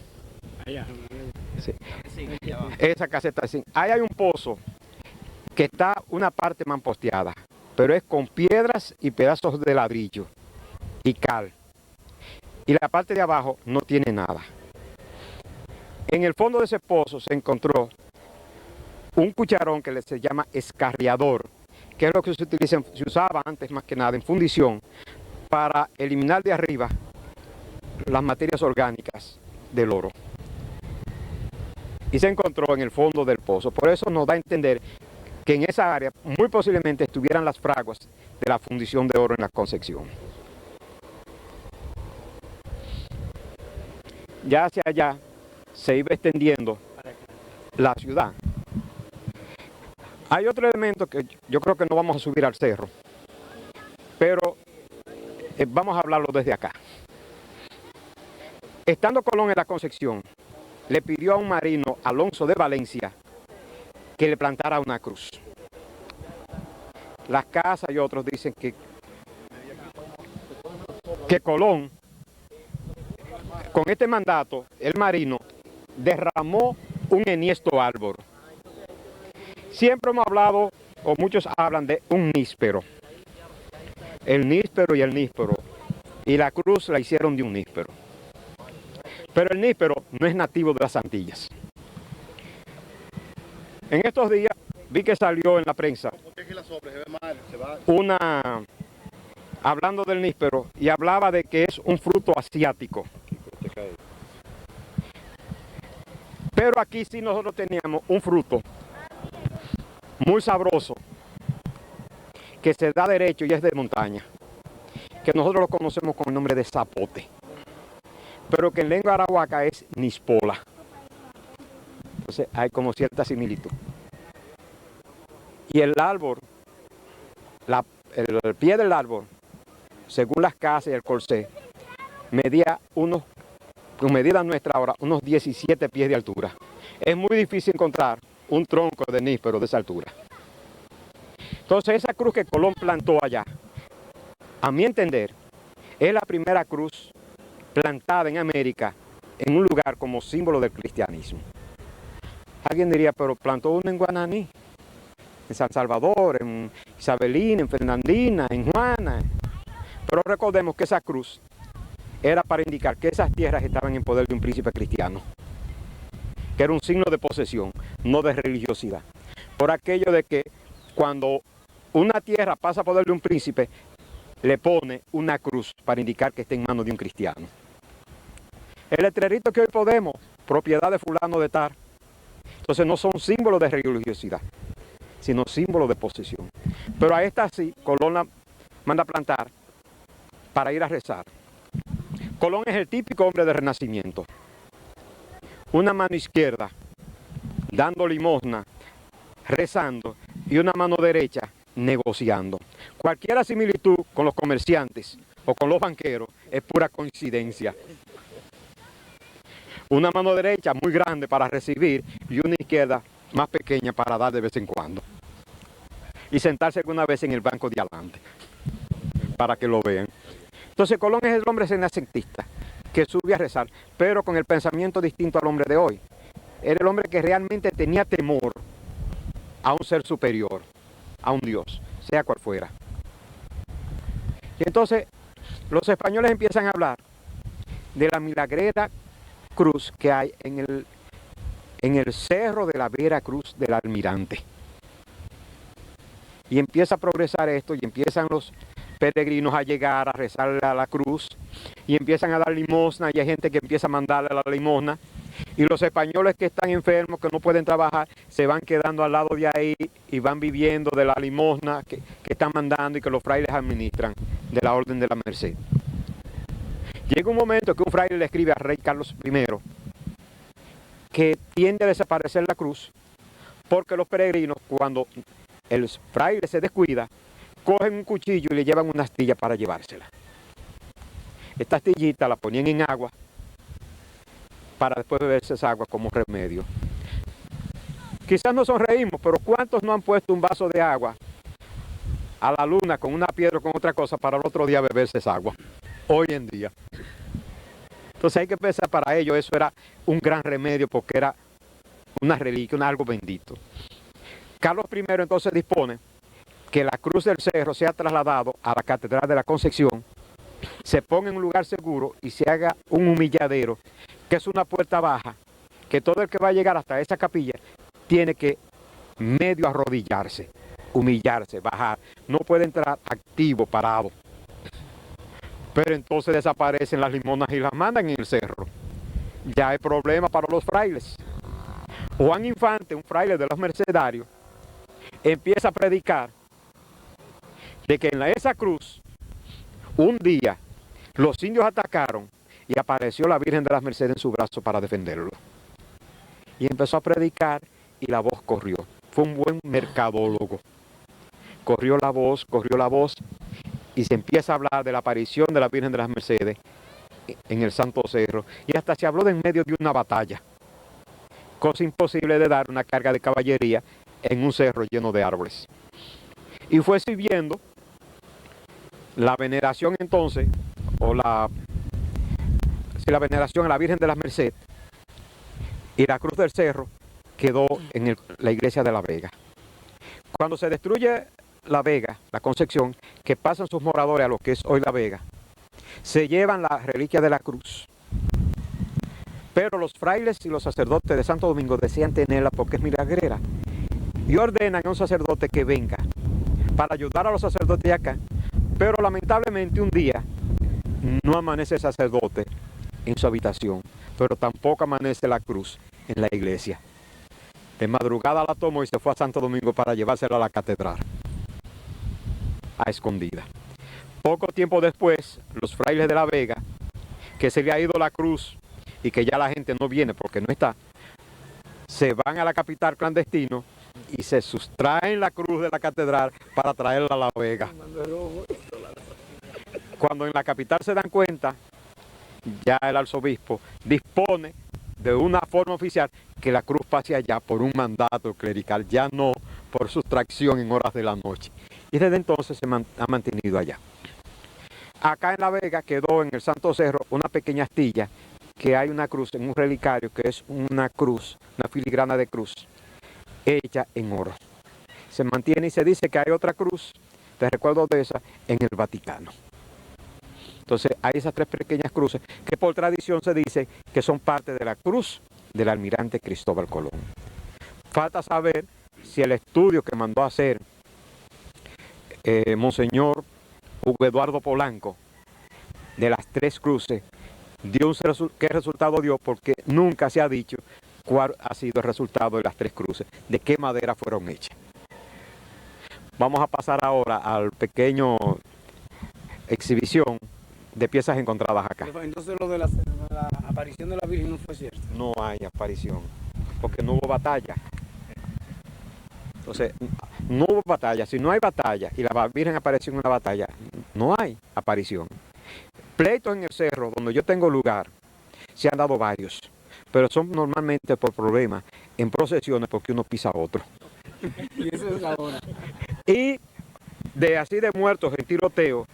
Allá. Sí. Esa caseta, sí. Ahí hay un pozo que está una parte mamposteada, pero es con piedras y pedazos de ladrillo y cal. Y la parte de abajo no tiene nada. En el fondo de ese pozo se encontró un cucharón que se llama escarriador, que es lo que se usaba antes más que nada en fundición para eliminar de arriba las materias orgánicas del oro. Y se encontró en el fondo del pozo. Por eso nos da a entender que en esa área muy posiblemente estuvieran las fraguas de la fundición de oro en la Concepción. Ya hacia allá se iba extendiendo la ciudad. Hay otro elemento que yo creo que no vamos a subir al cerro, pero vamos a hablarlo desde acá. Estando Colón en la Concepción, le pidió a un marino, Alonso de Valencia, que le plantara una cruz. Las casas y otros dicen que Colón, con este mandato, el marino, derramó un enhiesto árbol. Siempre hemos hablado, o muchos hablan de un níspero. El níspero y el níspero. Y la cruz la hicieron de un níspero. Pero el níspero no es nativo de las Antillas. En estos días vi que salió en la prensa hablando del níspero y hablaba de que es un fruto asiático. Pero aquí sí nosotros teníamos un fruto muy sabroso que se da derecho y es de montaña, que nosotros lo conocemos con el nombre de zapote, pero que en lengua arahuaca es nispola. Entonces hay como cierta similitud. Y el árbol, el pie del árbol, según las casas y el corsé, medía con medida nuestra ahora, unos 17 pies de altura. Es muy difícil encontrar un tronco de níspero de esa altura. Entonces esa cruz que Colón plantó allá, a mi entender, es la primera cruz plantada en América en un lugar como símbolo del cristianismo. Alguien diría, pero plantó uno en Guananí, en San Salvador, en Isabelina, en Fernandina, en Juana. Pero recordemos que esa cruz era para indicar que esas tierras estaban en poder de un príncipe cristiano, que era un signo de posesión, no de religiosidad. Por aquello de que cuando una tierra pasa a poder de un príncipe, le pone una cruz para indicar que está en manos de un cristiano. El letrerito que hoy podemos, propiedad de fulano de tal, entonces no son símbolos de religiosidad, sino símbolos de posesión. Pero a esta sí, Colón la manda a plantar para ir a rezar. Colón es el típico hombre del Renacimiento. Una mano izquierda dando limosna, rezando, y una mano derecha negociando. Cualquier similitud con los comerciantes o con los banqueros es pura coincidencia. Una mano derecha muy grande para recibir y una izquierda más pequeña para dar de vez en cuando. Y sentarse alguna vez en el banco de adelante para que lo vean. Entonces Colón es el hombre renacentista que sube a rezar, pero con el pensamiento distinto al hombre de hoy. Era el hombre que realmente tenía temor a un ser superior, a un Dios, sea cual fuera. Y entonces los españoles empiezan a hablar de la milagrera cruz que hay en el cerro de la Vera Cruz del Almirante. Y empieza a progresar esto y empiezan los peregrinos a llegar a rezar a la cruz y empiezan a dar limosna y hay gente que empieza a mandarle la limosna Y los españoles que están enfermos, que no pueden trabajar, se van quedando al lado de ahí y van viviendo de la limosna que están mandando y que los frailes administran de la Orden de la Merced. Llega un momento que un fraile le escribe al rey Carlos I que tiende a desaparecer la cruz porque los peregrinos, cuando el fraile se descuida, cogen un cuchillo y le llevan una astilla para llevársela. Esta astillita la ponían en agua para después beberse esa agua como remedio. Quizás nos sonreímos, pero ¿cuántos no han puesto un vaso de agua a la luna con una piedra o con otra cosa para el otro día beberse esa agua? Hoy en día. Entonces hay que pensar, para ellos eso era un gran remedio porque era una reliquia, algo bendito. Carlos I entonces dispone que la cruz del cerro sea trasladado a la Catedral de la Concepción, se ponga en un lugar seguro y se haga un humilladero, que es una puerta baja, que todo el que va a llegar hasta esa capilla tiene que medio arrodillarse, humillarse, bajar. No puede entrar activo, parado. Pero entonces desaparecen las limonas y las mandan en el cerro. Ya hay problema para los frailes. Juan Infante, un fraile de los mercedarios, empieza a predicar de que en esa cruz, un día, los indios atacaron y apareció la Virgen de las Mercedes en su brazo para defenderlo. Y empezó a predicar y la voz corrió. Fue un buen mercadólogo. Corrió la voz y se empieza a hablar de la aparición de la Virgen de las Mercedes en el Santo Cerro. Y hasta se habló de en medio de una batalla. Cosa imposible de dar una carga de caballería en un cerro lleno de árboles. Y fue sirviendo la veneración entonces, la veneración a la Virgen de las Mercedes, y la cruz del cerro quedó en la iglesia de La Vega. Cuando se destruye La Vega, la Concepción, que pasan sus moradores a lo que es hoy La Vega, se llevan la reliquia de la cruz. Pero los frailes y los sacerdotes de Santo Domingo desean tenerla porque es milagrera. Y ordenan a un sacerdote que venga para ayudar a los sacerdotes de acá. Pero lamentablemente un día no amanece el sacerdote en su habitación, pero tampoco amanece la cruz en la iglesia. De madrugada la tomó y se fue a Santo Domingo para llevársela a la catedral, a escondida. Poco tiempo después, los frailes de La Vega, que se le ha ido la cruz y que ya la gente no viene porque no está, se van a la capital clandestino y se sustraen la cruz de la catedral para traerla a La Vega. Cuando en la capital se dan cuenta, ya el arzobispo dispone de una forma oficial que la cruz pase allá por un mandato clerical, ya no por sustracción en horas de la noche. Y desde entonces se ha mantenido allá. Acá en La Vega quedó en el Santo Cerro una pequeña astilla, que hay una cruz en un relicario que es una cruz, una filigrana de cruz, hecha en oro. Se mantiene y se dice que hay otra cruz, te recuerdo de esa, en el Vaticano. Entonces hay esas tres pequeñas cruces que por tradición se dice que son parte de la cruz del almirante Cristóbal Colón. Falta saber si el estudio que mandó a hacer Monseñor Hugo Eduardo Polanco de las tres cruces dio qué resultado dio, porque nunca se ha dicho cuál ha sido el resultado de las tres cruces, de qué madera fueron hechas. Vamos a pasar ahora al pequeño exhibición de piezas encontradas acá. Entonces lo de la aparición de la Virgen no fue cierto. No hay aparición, porque no hubo batalla. Entonces, no hubo batalla. Si no hay batalla y la Virgen apareció en una batalla, no hay aparición. Pleitos en el cerro, donde yo tengo lugar, se han dado varios, pero son normalmente por problemas en procesiones porque uno pisa a otro. Y eso es ahora. Y de así de muertos en tiroteo,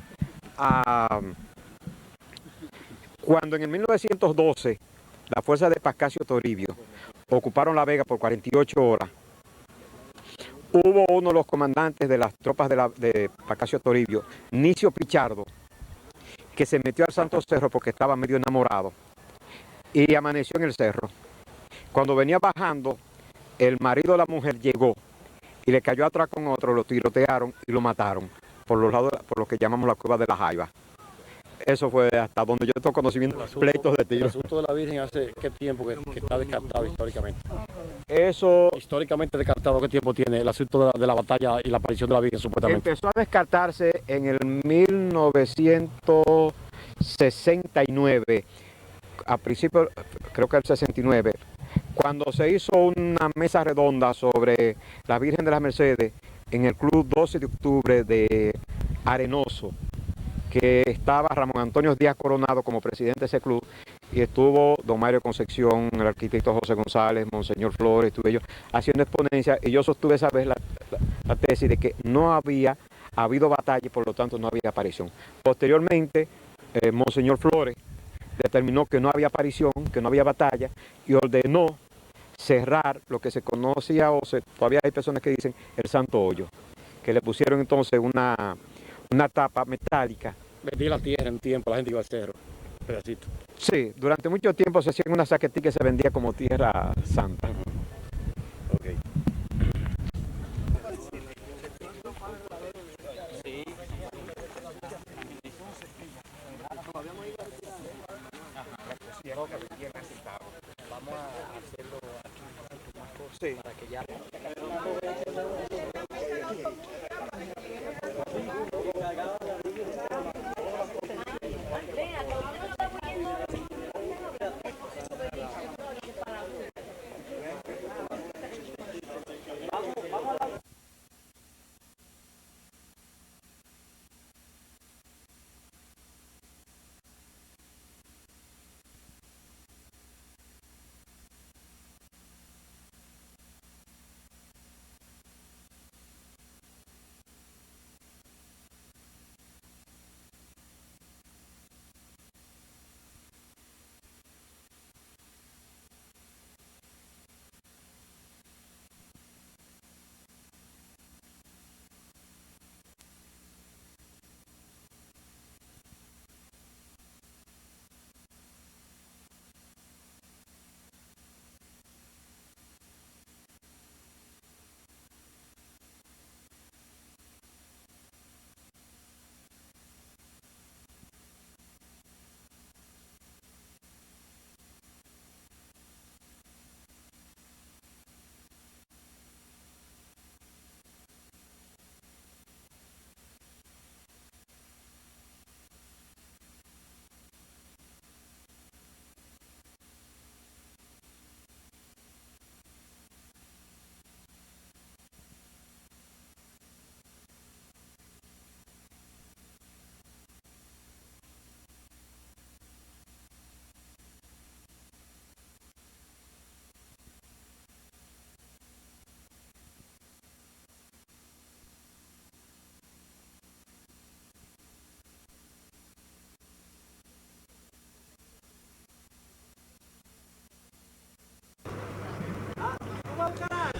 cuando en el 1912 la fuerza de Pascasio Toribio ocuparon La Vega por 48 horas, hubo uno de los comandantes de las tropas de Pascasio Toribio, Nicio Pichardo, que se metió al Santo Cerro porque estaba medio enamorado y amaneció en el cerro. Cuando venía bajando, el marido de la mujer llegó y le cayó atrás con otro, lo tirotearon y lo mataron por los lados, por lo que llamamos la Cueva de la Jaiba. Eso fue hasta donde yo tengo conocimiento, pleitos de El tiro. asunto de la Virgen hace qué tiempo que está descartado históricamente. Eso Históricamente descartado, ¿qué tiempo tiene el asunto de la batalla y la aparición de la Virgen supuestamente? empezó a descartarse en el 1969, a principios, creo que el 69, cuando se hizo una mesa redonda sobre la Virgen de las Mercedes en el Club 12 de Octubre de Arenoso, que estaba Ramón Antonio Díaz Coronado como presidente de ese club, y estuvo don Mario Concepción, el arquitecto José González, Monseñor Flores, estuve yo haciendo exponencia, y yo sostuve esa vez la tesis de que no había habido batalla y por lo tanto no había aparición. Posteriormente, Monseñor Flores determinó que no había aparición, que no había batalla, y ordenó cerrar lo que se conocía, todavía hay personas que dicen el Santo Hoyo, que le pusieron entonces una tapa metálica. Vendí la tierra en tiempo, la gente iba al cerro, pedacito. Sí, durante mucho tiempo se hacía en una saquetilla que se vendía como tierra santa. Okay. Vamos a hacerlo aquí más cosas para que ya...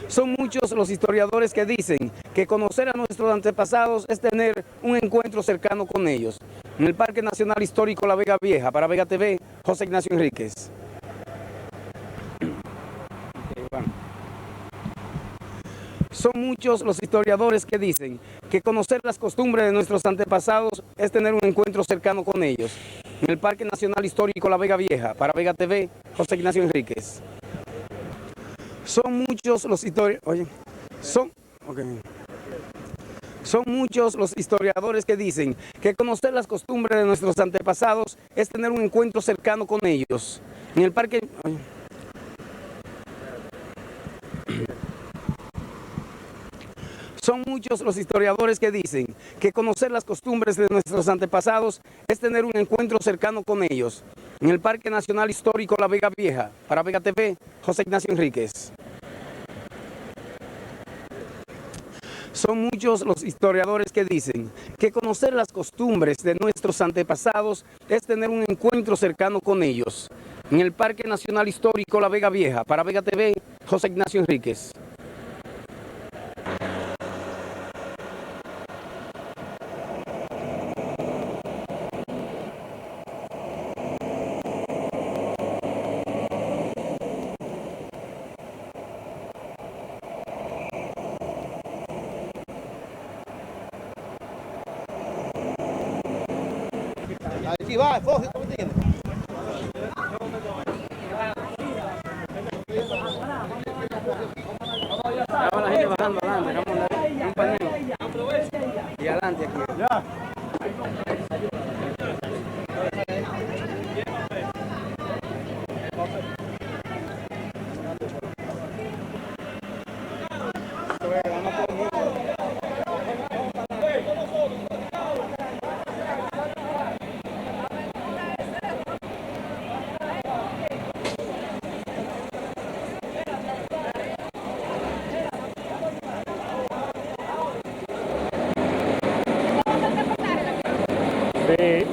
Son muchos los historiadores que dicen que conocer a nuestros antepasados es tener un encuentro cercano con ellos. En el Parque Nacional Histórico La Vega Vieja, para Vega TV, José Ignacio Enríquez. Son muchos los historiadores que dicen que conocer las costumbres de nuestros antepasados es tener un encuentro cercano con ellos. En el Parque Nacional Histórico La Vega Vieja, para Vega TV, José Ignacio Enríquez. Son muchos los historiadores que dicen que conocer las costumbres de nuestros antepasados es tener un encuentro cercano con ellos. En el parque... Son muchos los historiadores que dicen que conocer las costumbres de nuestros antepasados es tener un encuentro cercano con ellos. En el Parque Nacional Histórico La Vega Vieja, para Vega TV, José Ignacio Enríquez. Son muchos los historiadores que dicen que conocer las costumbres de nuestros antepasados es tener un encuentro cercano con ellos. En el Parque Nacional Histórico La Vega Vieja, para Vega TV, José Ignacio Enríquez. Sí, va, coge, ¿cómo te entiendes? Estaba la gente bajando adelante, un pañuelo. Y adelante aquí. Sí.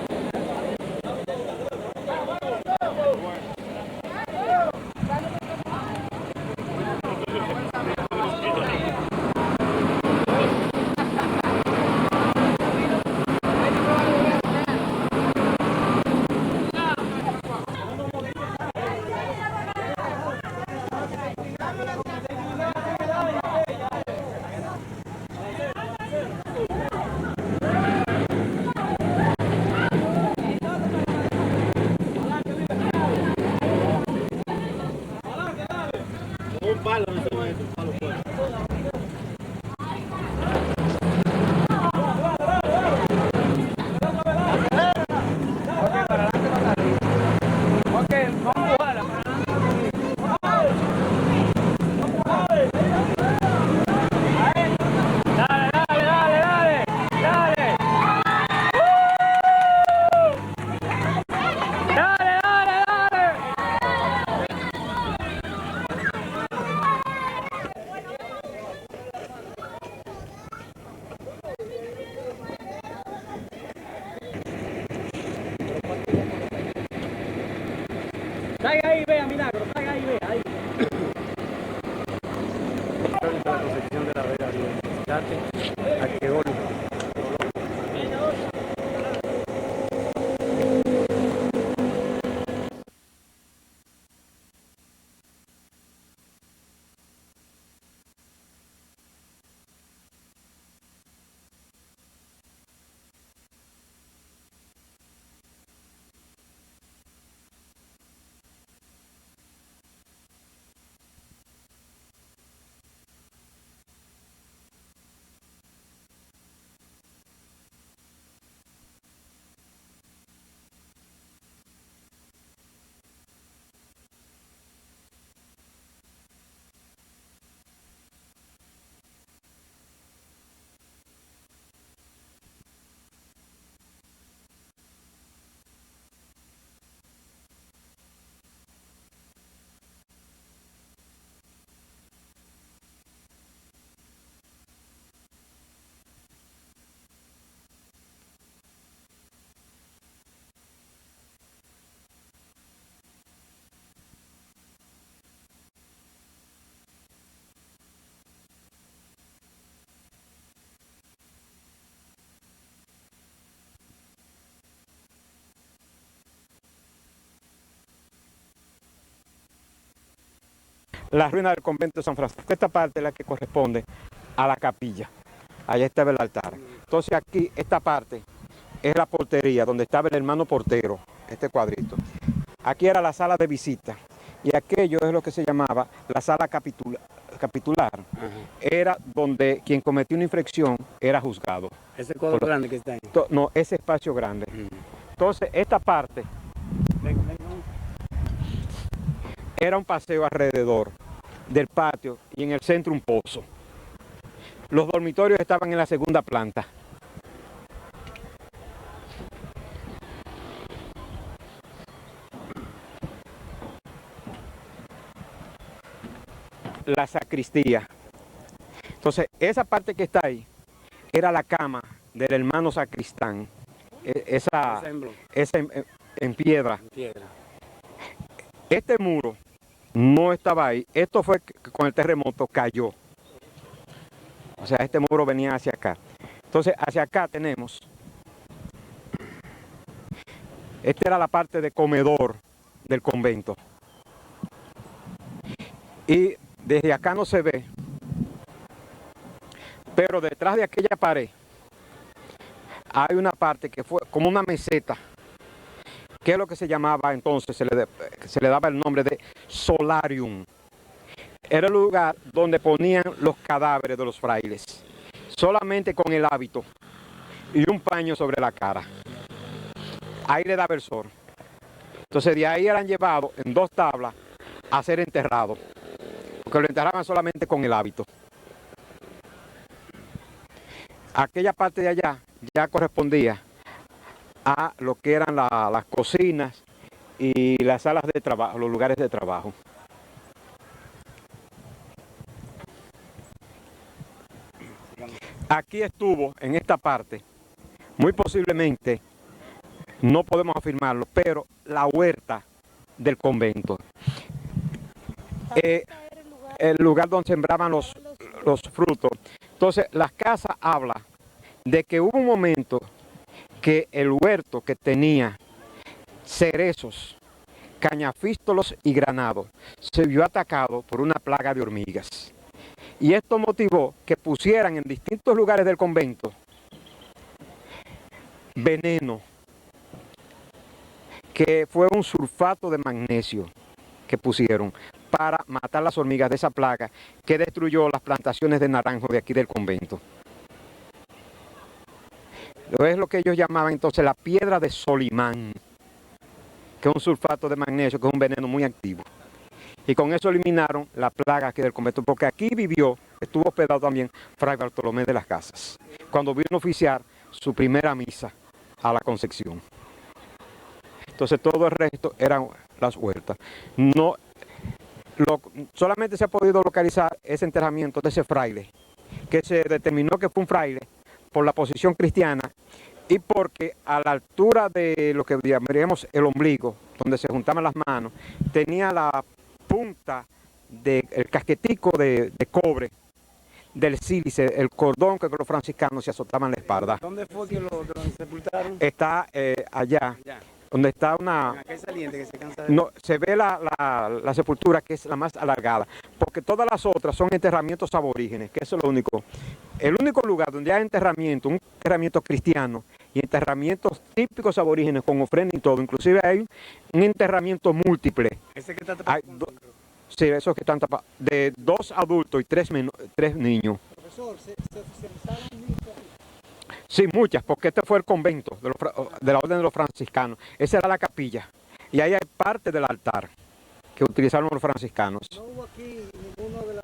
Ok, vamos a empujarla. Traiga ahí, vea, Milagro, traiga ahí, vea, ahí. La concepción de la Vega Vieja, arqueológico. La ruina del convento de San Francisco. Esta parte es la que corresponde a la capilla. Allá estaba el altar. Entonces aquí, esta parte es la portería, donde estaba el hermano portero, este cuadrito. Aquí era la sala de visita. Y aquello es lo que se llamaba la sala capitular. Era donde quien cometió una infracción era juzgado. Ese codo grande que está ahí. No, ese espacio grande. Entonces, esta parte era un paseo alrededor del patio y en el centro un pozo. Los dormitorios estaban en la segunda planta. La sacristía. Entonces, esa parte que está ahí era la cama del hermano sacristán. Esa en piedra. Este muro no estaba ahí. Esto fue que con el terremoto cayó. O sea, este muro venía hacia acá. Entonces, hacia acá tenemos. Esta era la parte de comedor del convento. Y desde acá no se ve. Pero detrás de aquella pared hay una parte que fue como una meseta que es lo que se llamaba entonces, se le daba el nombre de solarium. Era el lugar donde ponían los cadáveres de los frailes, solamente con el hábito y un paño sobre la cara. Ahí le daba el sol. Entonces de ahí eran llevados en 2 tablas a ser enterrados, porque lo enterraban solamente con el hábito. Aquella parte de allá ya correspondía a lo que eran las cocinas y las salas de trabajo, los lugares de trabajo. Aquí estuvo, en esta parte, muy posiblemente, no podemos afirmarlo, pero la huerta del convento. El lugar donde sembraban los frutos. Entonces, las casas hablan de que hubo un momento que el huerto que tenía cerezos, cañafístolos y granados se vio atacado por una plaga de hormigas. Y esto motivó que pusieran en distintos lugares del convento veneno, que fue un sulfato de magnesio que pusieron para matar las hormigas de esa plaga que destruyó las plantaciones de naranjo de aquí del convento. Es lo que ellos llamaban entonces la piedra de Solimán, que es un sulfato de magnesio, que es un veneno muy activo. Y con eso eliminaron la plaga aquí del convento, porque aquí estuvo hospedado también Fray Bartolomé de las Casas, cuando vino a oficiar su primera misa a la Concepción. Entonces todo el resto eran las huertas. Solamente se ha podido localizar ese enterramiento de ese fraile, que se determinó que fue un fraile por la posición cristiana y porque a la altura de lo que llamaríamos el ombligo, donde se juntaban las manos, tenía la punta del casquetico de cobre del sílice, el cordón que los franciscanos se azotaban la espalda. ¿Dónde fue que lo sepultaron? Está allá, donde está una... Acá saliente que se cansa de... No, se ve la sepultura, que es la más alargada, porque todas las otras son enterramientos aborígenes, que eso es lo único. El único lugar donde hay enterramiento, un enterramiento cristiano y enterramientos típicos aborígenes con ofrenda y todo, inclusive hay un enterramiento múltiple. Ese que está tapado. Sí, esos que están tapados, de 2 adultos y 3 niños. Profesor, ¿se oficializaron misas? Sí, muchas, porque este fue el convento de la Orden de los Franciscanos. Esa era la capilla. Y ahí hay parte del altar que utilizaron los franciscanos. ¿No hubo aquí ninguno de los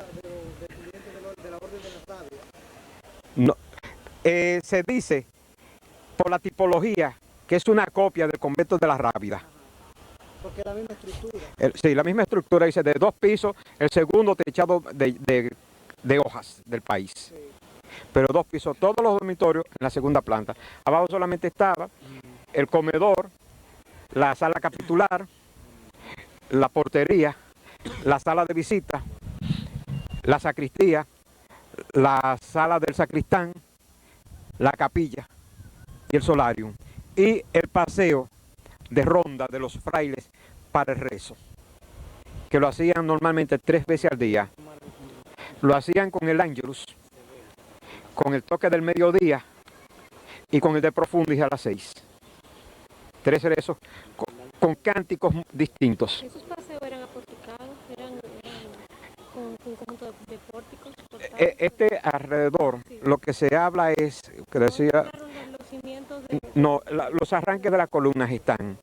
clientes de la Orden de la Sabia? No. Se dice, por la tipología, que es una copia del convento de la Rábida. Porque la misma estructura. Sí, la misma estructura, dice, de 2 pisos, el segundo techado de hojas del país. Sí. Pero 2 pisos, todos los dormitorios en la segunda planta. Abajo solamente estaba el comedor, la sala capitular, la portería, la sala de visita, la sacristía, la sala del sacristán, la capilla y el solarium. Y el paseo de ronda de los frailes para el rezo, que lo hacían normalmente 3 veces al día. Lo hacían con el Ángelus, con el toque del mediodía y con el de Profundis a las 6. 3 rezos con cánticos distintos. ¿Esos paseos eran aporticados? ¿Eran con un conjunto de pórticos? Este alrededor, sí. Lo que se habla es, que decía... Los cimientos de... No, los arranques de las columnas están.